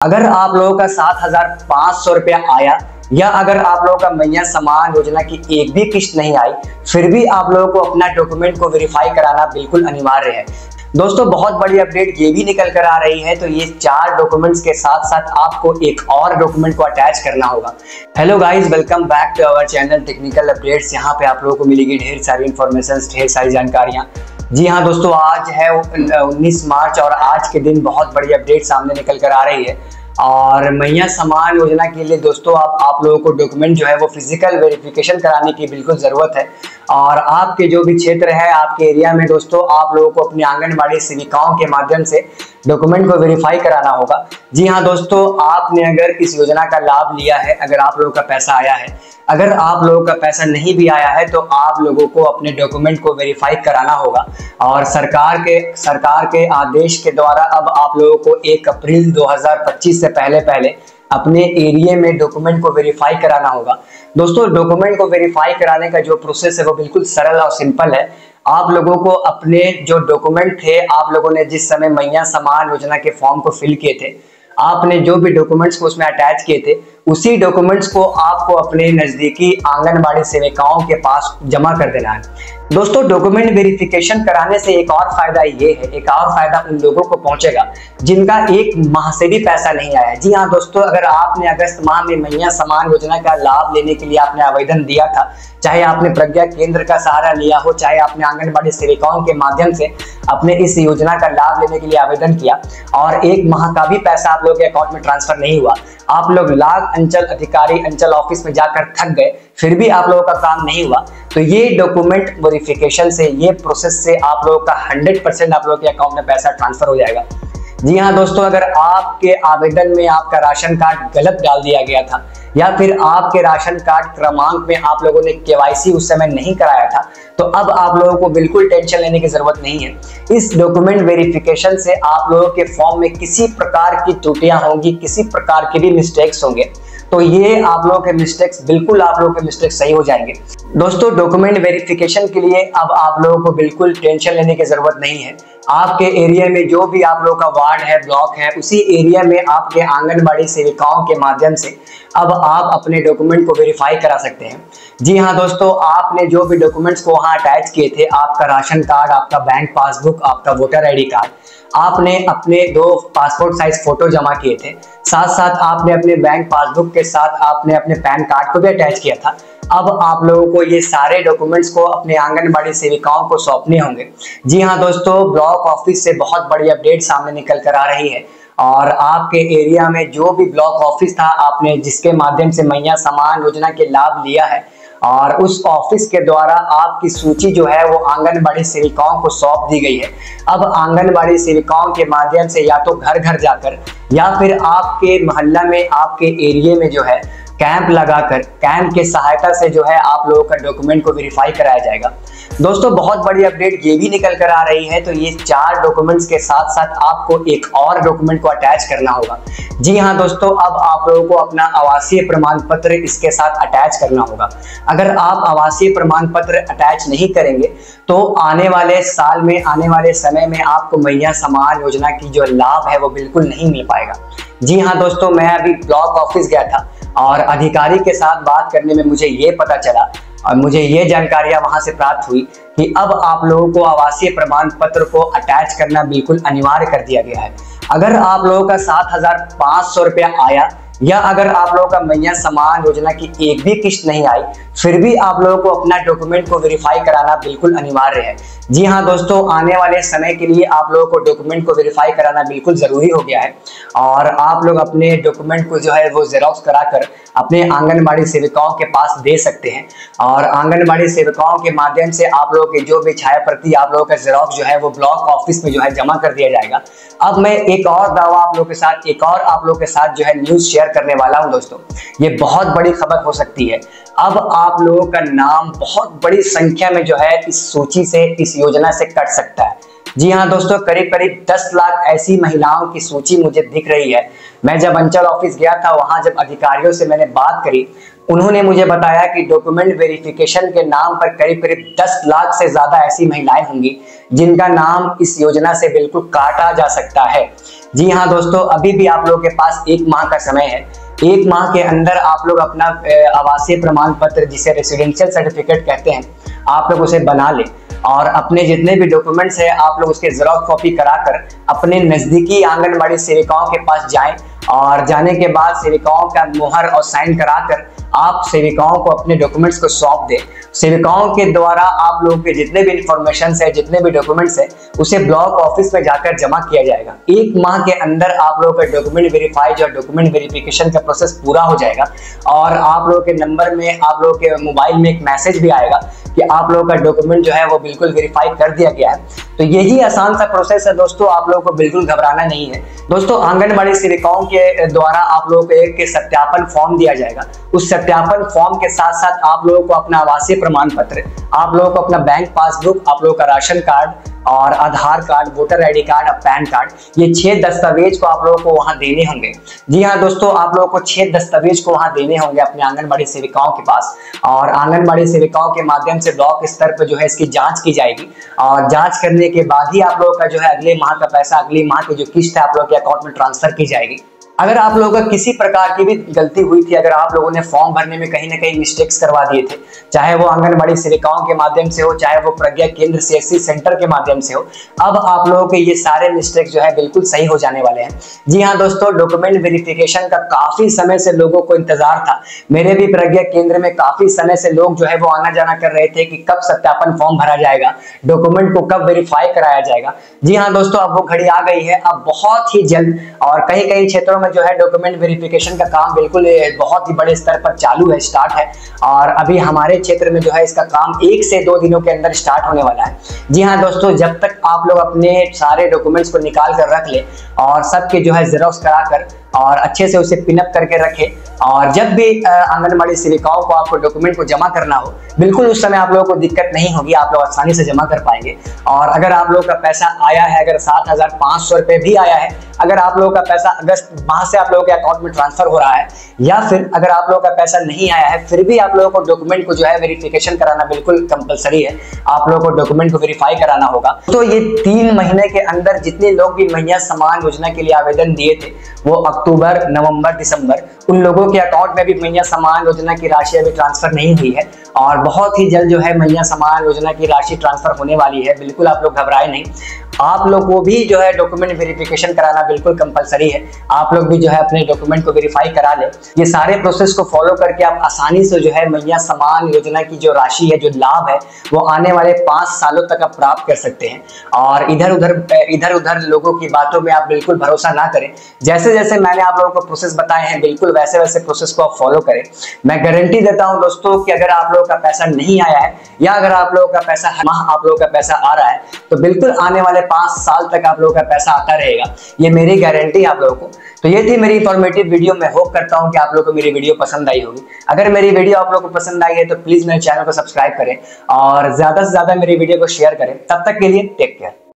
अगर आप लोगों का 7,500 रुपया आया या अगर आप लोगों का मैया समान योजना की एक भी किस्त नहीं आई, फिर भी आप लोगों को अपना डॉक्यूमेंट को वेरीफाई कराना बिल्कुल अनिवार्य है। दोस्तों बहुत बड़ी अपडेट ये भी निकल कर आ रही है, तो ये 4 डॉक्यूमेंट्स के साथ साथ आपको एक और डॉक्यूमेंट को अटैच करना होगा। Hello guys, welcome back to our channel technical updates. यहाँ पे आप लोगों को मिलेगी ढेर सारी इन्फॉर्मेशन, ढेर सारी जानकारियाँ। जी हाँ दोस्तों, आज है 19 मार्च और आज के दिन बहुत बड़ी अपडेट सामने निकल कर आ रही है। और मैया समान योजना के लिए दोस्तों आप लोगों को डॉक्यूमेंट जो है वो फिजिकल वेरिफिकेशन कराने की बिल्कुल ज़रूरत है। और आपके जो भी क्षेत्र है, आपके एरिया में दोस्तों आप लोगों को अपनी आंगनबाड़ी सेविकाओं के माध्यम से डॉक्यूमेंट को वेरीफाई कराना होगा। जी हाँ दोस्तों, आपने अगर इस योजना का लाभ लिया है, अगर आप लोगों का पैसा आया है, अगर आप लोगों का पैसा नहीं भी आया है, तो आप लोगों को अपने डॉक्यूमेंट को वेरीफाई कराना होगा। और सरकार के आदेश के द्वारा अब आप लोगों को 1 अप्रैल 2025 से पहले अपने एरिया में डॉक्यूमेंट को वेरीफाई कराना होगा। दोस्तों डॉक्यूमेंट को वेरीफाई कराने का जो प्रोसेस है वो बिल्कुल सरल और सिंपल है। आप लोगों को अपने जो डॉक्यूमेंट थे, आप लोगों ने जिस समय मैया समान योजना के फॉर्म को फिल किए थे, आपने जो भी डॉक्यूमेंट्स को उसमें अटैच किए थे, उसी डॉक्यूमेंट्स को आपको अपने नज़दीकी आंगनबाड़ी सेविकाओं के पास जमा कर देना है। दोस्तों डॉक्यूमेंट वेरिफिकेशन कराने से एक और फायदा ये है, एक और फायदा उन लोगों को पहुंचेगा जिनका 1 माह से भी पैसा नहीं आया। जी हाँ दोस्तों, अगर आपने अगस्त माह में मैया समान योजना का लाभ लेने के लिए आपने आवेदन दिया था, चाहे आपने प्रज्ञा केंद्र का सहारा लिया हो, चाहे आपने आंगनबाड़ी सेविकाओं के माध्यम से अपने इस योजना का लाभ लेने के लिए आवेदन किया और 1 माह का भी पैसा आप लोगों के अकाउंट में ट्रांसफर नहीं हुआ, आप लोग लाख अंचल अधिकारी अंचल ऑफिस में जाकर थक गए, फिर भी आप लोगों का काम नहीं हुआ, तो ये डॉक्यूमेंट वेरिफिकेशन से, ये प्रोसेस से आप लोगों का 100% आप लोगों के अकाउंट में पैसा ट्रांसफर हो जाएगा। जी हाँ दोस्तों, अगर आपके आवेदन में आपका राशन कार्ड गलत डाल दिया गया था या फिर आपके राशन कार्ड क्रमांक में आप लोगों ने केवाईसी उस समय नहीं कराया था, तो अब आप लोगों को बिल्कुल टेंशन लेने की जरूरत नहीं है। इस डॉक्यूमेंट वेरिफिकेशन से आप लोगों के फॉर्म में किसी प्रकार की त्रुटियां होंगी, किसी प्रकार के भी मिस्टेक्स होंगे, तो ये आप लोगों के मिस्टेक्स, बिल्कुल आप लोगों के मिस्टेक्स सही हो जाएंगे। दोस्तों डॉक्यूमेंट वेरिफिकेशन के लिए अब आप लोगों को बिल्कुल टेंशन लेने की जरूरत नहीं है। आपके एरिया में जो भी आप लोगों का वार्ड है, ब्लॉक है, उसी एरिया में आपके आंगनबाड़ी सेविकाओं के माध्यम से अब आप अपने डॉक्यूमेंट को वेरीफाई करा सकते हैं। जी हाँ दोस्तों, आपने जो भी डॉक्यूमेंट्स को वहाँ अटैच किए थे, आपका राशन कार्ड, आपका बैंक पासबुक, आपका वोटर आईडी कार्ड, आपने अपने 2 पासपोर्ट साइज फोटो जमा किए थे, साथ साथ आपने अपने बैंक पासबुक के साथ आपने अपने पैन कार्ड को भी अटैच किया था। अब आप लोगों को ये सारे डॉक्यूमेंट्स को अपने आंगनबाड़ी सेविकाओं को सौंपने होंगे। जी हाँ दोस्तों, ब्लॉक ऑफिस से बहुत बड़ी अपडेट सामने निकल कर आ रही है और आपके एरिया में जो भी ब्लॉक ऑफिस था, आपने जिसके माध्यम से मैया समान योजना के लाभ लिया है, और उस ऑफिस के द्वारा आपकी सूची जो है वो आंगनबाड़ी सेविकाओं को सौंप दी गई है। अब आंगनबाड़ी सेविकाओं के माध्यम से या तो घर घर जाकर या फिर आपके मोहल्ला में, आपके एरिया में जो है कैंप लगाकर, कैंप के सहायता से जो है आप लोगों का डॉक्यूमेंट को वेरीफाई कराया जाएगा। दोस्तों बहुत बड़ी अपडेट ये भी निकल कर आ रही है, तो ये 4 डॉक्यूमेंट्स के साथ साथ आपको एक और डॉक्यूमेंट को अटैच करना होगा। जी हाँ दोस्तों, अब आप लोगों को अपना आवासीय प्रमाण पत्र इसके साथ अटैच करना होगा। अगर आप आवासीय प्रमाण पत्र अटैच नहीं करेंगे तो आने वाले साल में, आने वाले समय में आपको मैया समान योजना की जो लाभ है वो बिल्कुल नहीं मिल पाएगा। जी हाँ दोस्तों, मैं अभी ब्लॉक ऑफिस गया था और अधिकारी के साथ बात करने में मुझे ये पता चला और मुझे ये जानकारियां वहां से प्राप्त हुई कि अब आप लोगों को आवासीय प्रमाण पत्र को अटैच करना बिल्कुल अनिवार्य कर दिया गया है। अगर आप लोगों का 7,500 रुपया आया या अगर आप लोगों का मैया समान योजना की एक भी किस्त नहीं आई, फिर भी आप लोगों को अपना डॉक्यूमेंट को वेरीफाई कराना बिल्कुल अनिवार्य है। जी हाँ दोस्तों, आने वाले समय के लिए आप लोगों को डॉक्यूमेंट को वेरीफाई कराना बिल्कुल ज़रूरी हो गया है और आप लोग अपने डॉक्यूमेंट को जो है वो जेरॉक्स कराकर अपने आंगनबाड़ी सेविकाओं के पास दे सकते हैं और आंगनबाड़ी सेविकाओं के माध्यम से आप लोगों की जो भी छाया प्रति आप लोगों का जेरॉक्स जो है वो ब्लॉक ऑफिस में जो है जमा कर दिया जाएगा। अब मैं एक और दावा आप लोगों के साथ, एक और आप लोगों के साथ जो है न्यूज़ शेयर करने वाला हूं दोस्तों। ये बहुत बड़ी खबर हो सकती है। अब आप लोगों का नाम बहुत बड़ी संख्या में जो है इस सूची से, इस योजना से कट सकता है। जी हाँ दोस्तों, करीब करीब 10 लाख ऐसी महिलाओं की सूची मुझे दिख रही है। मैं जब अंचल ऑफिस गया था, वहां जब अधिकारियों से मैंने बात करी, उन्होंने मुझे बताया कि डॉक्यूमेंट वेरिफिकेशन के नाम पर करीब करीब 10 लाख से ज्यादा ऐसी महिलाएं होंगी जिनका नाम इस योजना से बिल्कुल काटा जा सकता है। जी हाँ दोस्तों, अभी भी आप लोगों के पास 1 माह का समय है। 1 माह के अंदर आप लोग अपना आवासीय प्रमाण पत्र, जिसे रेसिडेंशियल सर्टिफिकेट कहते हैं, आप लोग उसे बना लें और अपने जितने भी डॉक्यूमेंट्स हैं आप लोग उसके जेरॉक्स कॉपी कराकर अपने नज़दीकी आंगनबाड़ी सेविकाओं के पास जाएं और जाने के बाद सेविकाओं का मुहर और साइन कराकर आप सेविकाओं को अपने डॉक्यूमेंट्स को सौंप दें। सेविकाओं के द्वारा आप लोगों के जितने भी इंफॉर्मेशन है, जितने भी डॉक्यूमेंट्स है, उसे ब्लॉक ऑफिस में जाकर जमा किया जाएगा। 1 माह के अंदर आप लोगों का डॉक्यूमेंट वेरीफाई जो डॉक्यूमेंट वेरिफिकेशन का प्रोसेस पूरा हो जाएगा और आप लोगों के नंबर में, आप लोगों के मोबाइल में एक मैसेज भी आएगा कि आप लोगों का डॉक्यूमेंट जो है वो बिल्कुल वेरीफाई कर दिया गया है। तो यही आसान सा प्रोसेस है दोस्तों, आप लोगों को बिल्कुल घबराना नहीं है। दोस्तों, आंगनबाड़ी सेविकाओं के द्वारा आप लोगों को एक सत्यापन फॉर्म दिया जाएगा। उस सत्यापन फॉर्म के साथ साथ आप लोगों को अपना आवासीय प्रमाण पत्र, आप लोगों को अपना बैंक पासबुक, आप लोगों का राशन कार्ड और आधार कार्ड, वोटर आईडी कार्ड और पैन कार्ड, ये 6 दस्तावेज को आप लोगों को वहां देने होंगे। जी हाँ दोस्तों, आप लोगों को 6 दस्तावेज को वहां देने होंगे अपने आंगनबाड़ी सेविकाओं के पास और आंगनबाड़ी सेविकाओं के माध्यम से ब्लॉक स्तर पर जो है इसकी जांच की जाएगी और जांच करने के बाद ही आप लोगों का जो है अगले माह का पैसा, अगली माह की जो किस्त है आप लोगों के अकाउंट में ट्रांसफर की जाएगी। अगर आप लोगों का किसी प्रकार की भी गलती हुई थी, अगर आप लोगों ने फॉर्म भरने में कहीं ना कहीं मिस्टेक्स करवा दिए थे, चाहे वो आंगनबाड़ी सेविकाओं के माध्यम से हो, चाहे वो प्रज्ञा केंद्र CSC सेंटर के माध्यम से हो, अब आप लोगों के ये सारे मिस्टेक्स जो है बिल्कुल सही हो जाने वाले हैं। जी हाँ दोस्तों, डॉक्यूमेंट वेरिफिकेशन का काफी समय से लोगों को इंतजार था। मेरे भी प्रज्ञा केंद्र में काफी समय से लोग जो है वो आना जाना कर रहे थे कि कब सत्यापन फॉर्म भरा जाएगा, डॉक्यूमेंट को कब वेरीफाई कराया जाएगा। जी हाँ दोस्तों, अब वो घड़ी आ गई है। अब बहुत ही जल्द और कई कई क्षेत्रों में जो है डॉक्यूमेंट वेरिफिकेशन का काम बिल्कुल बहुत ही बड़े स्तर पर चालू है, स्टार्ट है और अभी हमारे क्षेत्र में जो है इसका काम 1 से 2 दिनों के अंदर स्टार्ट होने वाला है। जी हाँ दोस्तों, जब तक आप लोग अपने सारे डॉक्यूमेंट्स को निकाल कर रख ले और सबके जो है जेरॉक्स कराकर और अच्छे से उसे पिनअप करके रखे और जब भी आंगनबाड़ी सेविकाओं को आपको डॉक्यूमेंट को जमा करना हो, बिल्कुल उस समय आप लोगों को दिक्कत नहीं होगी, आप लोग आसानी से जमा कर पाएंगे। और अगर आप लोगों का पैसा आया है, अगर 7,500 रुपये भी आया है, अगर आप लोगों का पैसा अगस्त माह से आप लोगों के अकाउंट में ट्रांसफर हो रहा है, या फिर अगर आप लोगों का पैसा नहीं आया है फिर भी आप लोगों को डॉक्यूमेंट को जो है वेरिफिकेशन कराना बिल्कुल कंपलसरी है, आप लोगों को डॉक्यूमेंट को वेरीफाई कराना होगा। तो ये 3 महीने के अंदर जितने लोग भी मैया सम्मान योजना के लिए आवेदन दिए थे, वो अक्टूबर, नवंबर, दिसंबर, उन लोगों के अकाउंट में भी मैया सम्मान योजना की राशि अभी ट्रांसफर नहीं हुई है और बहुत ही जल्द जो है मैया सम्मान योजना की राशि ट्रांसफर होने वाली है। बिल्कुल आप लोग घबराए नहीं, आप लोग को भी जो है डॉक्यूमेंट वेरिफिकेशन कराना बिल्कुल कंपलसरी है। आप लोग भी जो है अपने डॉक्यूमेंट को वेरीफाई करा ले। ये सारे प्रोसेस को फॉलो करके आप आसानी से जो है मैया सम्मान योजना की जो राशि है, जो लाभ है, वो आने वाले 5 सालों तक आप प्राप्त कर सकते हैं। और इधर उधर लोगों की बातों में आप बिल्कुल भरोसा ना करें। जैसे जैसे मैंने आप लोगों को प्रोसेस बताए हैं, बिल्कुल वैसे वैसे प्रोसेस को आप फॉलो करें। मैं गारंटी देता हूं दोस्तों कि अगर आप लोगों का पैसा नहीं आया है या अगर आप लोगों का पैसा हर माह आप लोगों का पैसा आ रहा है, तो बिल्कुल आने वाले 5 साल तक आप लोगों का पैसा आता रहेगा। ये मेरी गारंटी है आप लोगों को। तो ये थी मेरी इंफॉर्मेटिव वीडियो। मैं होप करता हूं कि आप लोगों को मेरी वीडियो पसंद आई होगी। अगर मेरी वीडियो आप लोगों को पसंद आई है तो प्लीज मेरे चैनल को सब्सक्राइब करें और ज्यादा से ज्यादा मेरी वीडियो को शेयर करें। तब तक के लिए टेक केयर।